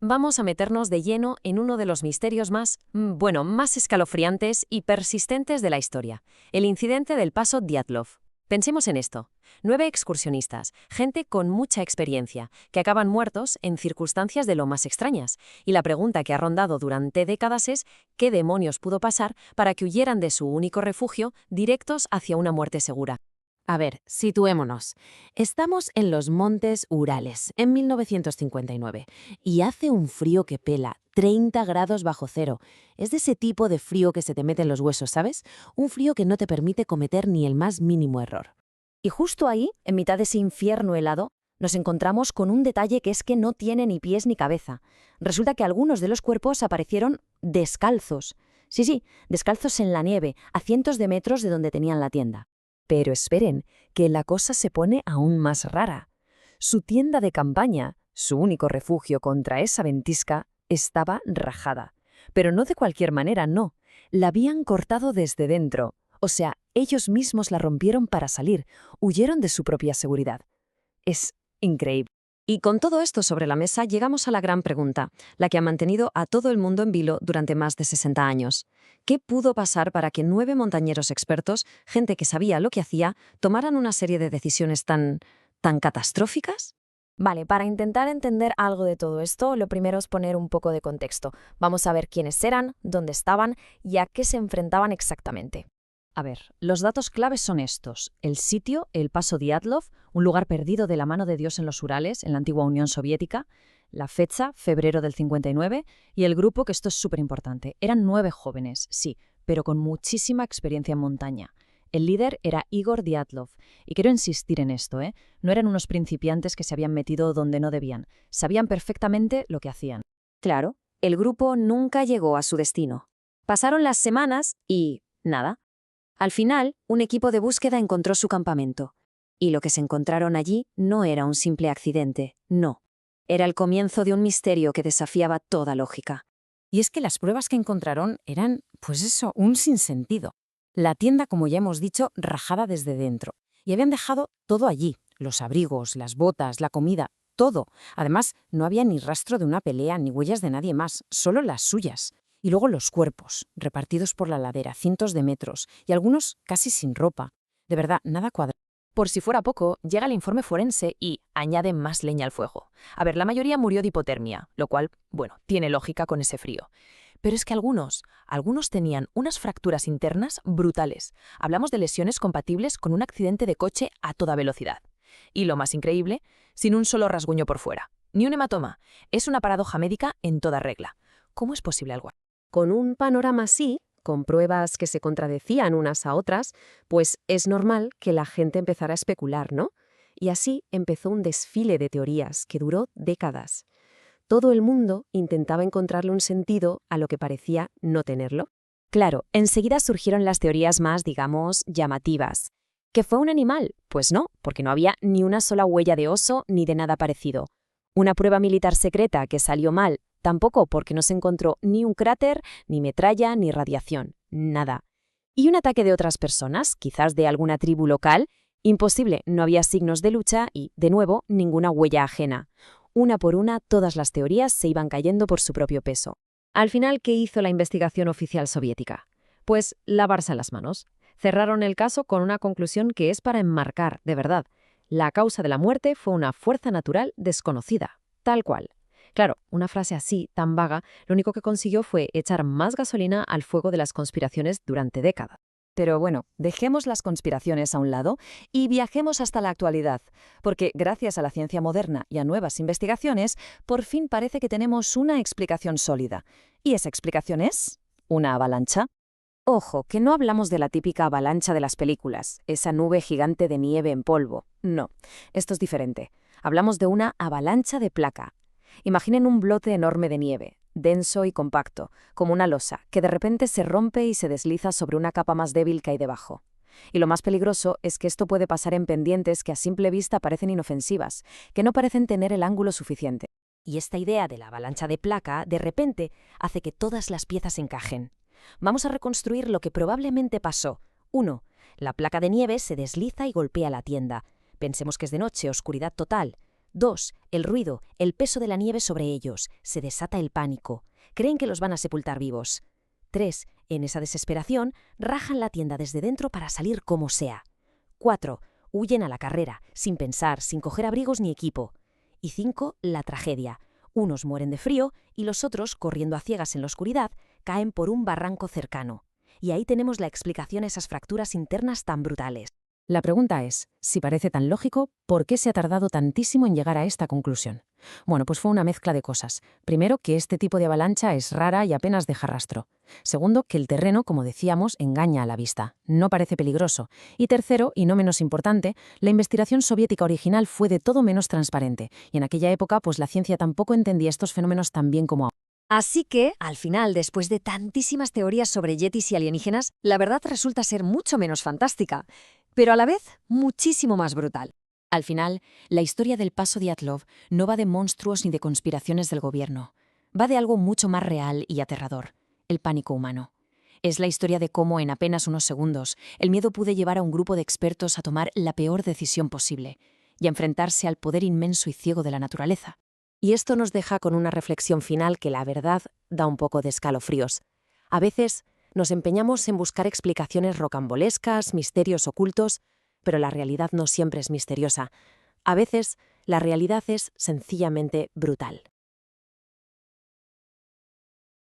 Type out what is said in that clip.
Vamos a meternos de lleno en uno de los misterios más escalofriantes y persistentes de la historia, el incidente del paso Dyatlov. Pensemos en esto. 9 excursionistas, gente con mucha experiencia, que acaban muertos en circunstancias de lo más extrañas. Y la pregunta que ha rondado durante décadas es, ¿qué demonios pudo pasar para que huyeran de su único refugio directos hacia una muerte segura? A ver, situémonos. Estamos en los Montes Urales, en 1959, y hace un frío que pela, 30 grados bajo cero. Es de ese tipo de frío que se te mete en los huesos, ¿sabes? Un frío que no te permite cometer ni el más mínimo error. Y justo ahí, en mitad de ese infierno helado, nos encontramos con un detalle que es que no tiene ni pies ni cabeza. Resulta que algunos de los cuerpos aparecieron descalzos. Sí, descalzos en la nieve, a cientos de metros de donde tenían la tienda. Pero esperen, que la cosa se pone aún más rara. Su tienda de campaña, su único refugio contra esa ventisca, estaba rajada. Pero no de cualquier manera, no. La habían cortado desde dentro. O sea, ellos mismos la rompieron para salir, huyeron de su propia seguridad. Es increíble. Y con todo esto sobre la mesa llegamos a la gran pregunta, la que ha mantenido a todo el mundo en vilo durante más de 60 años. ¿Qué pudo pasar para que 9 montañeros expertos, gente que sabía lo que hacía, tomaran una serie de decisiones tan catastróficas? Vale, para intentar entender algo de todo esto, lo primero es poner un poco de contexto. Vamos a ver quiénes eran, dónde estaban y a qué se enfrentaban exactamente. A ver, los datos claves son estos. El sitio, el paso Dyatlov, un lugar perdido de la mano de Dios en los Urales, en la antigua Unión Soviética. La fecha, febrero del 59, y el grupo, que esto es súper importante. Eran 9 jóvenes, sí, pero con muchísima experiencia en montaña. El líder era Igor Dyatlov, y quiero insistir en esto, no eran unos principiantes que se habían metido donde no debían. Sabían perfectamente lo que hacían. Claro, el grupo nunca llegó a su destino. Pasaron las semanas y nada. Al final, un equipo de búsqueda encontró su campamento. Y lo que se encontraron allí no era un simple accidente, no. Era el comienzo de un misterio que desafiaba toda lógica. Y es que las pruebas que encontraron eran, un sinsentido. La tienda, como ya hemos dicho, rajada desde dentro. Y habían dejado todo allí, los abrigos, las botas, la comida, todo. Además, no había ni rastro de una pelea ni huellas de nadie más, solo las suyas. Y luego los cuerpos, repartidos por la ladera, cientos de metros, y algunos casi sin ropa. De verdad, nada cuadrado. Por si fuera poco, llega el informe forense y añade más leña al fuego. A ver, la mayoría murió de hipotermia, lo cual, tiene lógica con ese frío. Pero es que algunos tenían unas fracturas internas brutales. Hablamos de lesiones compatibles con un accidente de coche a toda velocidad. Y lo más increíble, sin un solo rasguño por fuera. Ni un hematoma. Es una paradoja médica en toda regla. ¿Cómo es posible algo así? Con un panorama así, con pruebas que se contradecían unas a otras, pues es normal que la gente empezara a especular, ¿no? Y así empezó un desfile de teorías que duró décadas. Todo el mundo intentaba encontrarle un sentido a lo que parecía no tenerlo. Claro, enseguida surgieron las teorías más, llamativas. ¿Que fue un animal? Pues no, porque no había ni una sola huella de oso ni de nada parecido. ¿Una prueba militar secreta que salió mal? Tampoco, porque no se encontró ni un cráter, ni metralla, ni radiación. Nada. ¿Y un ataque de otras personas, quizás de alguna tribu local? Imposible, no había signos de lucha y, de nuevo, ninguna huella ajena. Una por una, todas las teorías se iban cayendo por su propio peso. Al final, ¿qué hizo la investigación oficial soviética? Pues lavarse las manos. Cerraron el caso con una conclusión que es para enmarcar, de verdad. La causa de la muerte fue una fuerza natural desconocida, tal cual. Claro, una frase así, tan vaga, lo único que consiguió fue echar más gasolina al fuego de las conspiraciones durante décadas. Pero bueno, dejemos las conspiraciones a un lado y viajemos hasta la actualidad, porque gracias a la ciencia moderna y a nuevas investigaciones, por fin parece que tenemos una explicación sólida. ¿Y esa explicación es? ¿Una avalancha? Ojo, que no hablamos de la típica avalancha de las películas, esa nube gigante de nieve en polvo. No, esto es diferente. Hablamos de una avalancha de placa. Imaginen un bloque enorme de nieve, denso y compacto, como una losa, que de repente se rompe y se desliza sobre una capa más débil que hay debajo. Y lo más peligroso es que esto puede pasar en pendientes que a simple vista parecen inofensivas, que no parecen tener el ángulo suficiente. Y esta idea de la avalancha de placa, de repente, hace que todas las piezas encajen. Vamos a reconstruir lo que probablemente pasó. 1. La placa de nieve se desliza y golpea la tienda. Pensemos que es de noche, oscuridad total. 2. El ruido, el peso de la nieve sobre ellos. Se desata el pánico. Creen que los van a sepultar vivos. 3. En esa desesperación, rajan la tienda desde dentro para salir como sea. 4. Huyen a la carrera, sin pensar, sin coger abrigos ni equipo. Y 5. La tragedia. Unos mueren de frío y los otros, corriendo a ciegas en la oscuridad, caen por un barranco cercano. Y ahí tenemos la explicación a esas fracturas internas tan brutales. La pregunta es, si parece tan lógico, ¿por qué se ha tardado tantísimo en llegar a esta conclusión? Bueno, pues fue una mezcla de cosas. Primero, que este tipo de avalancha es rara y apenas deja rastro. Segundo, que el terreno, como decíamos, engaña a la vista. No parece peligroso. Y tercero, y no menos importante, la investigación soviética original fue de todo menos transparente. Y en aquella época, pues la ciencia tampoco entendía estos fenómenos tan bien como ahora. Así que, al final, después de tantísimas teorías sobre yetis y alienígenas, la verdad resulta ser mucho menos fantástica, pero a la vez muchísimo más brutal. Al final, la historia del paso Dyatlov no va de monstruos ni de conspiraciones del gobierno. Va de algo mucho más real y aterrador, el pánico humano. Es la historia de cómo, en apenas unos segundos, el miedo pudo llevar a un grupo de expertos a tomar la peor decisión posible y a enfrentarse al poder inmenso y ciego de la naturaleza. Y esto nos deja con una reflexión final que la verdad da un poco de escalofríos. A veces nos empeñamos en buscar explicaciones rocambolescas, misterios ocultos, pero la realidad no siempre es misteriosa. A veces la realidad es sencillamente brutal.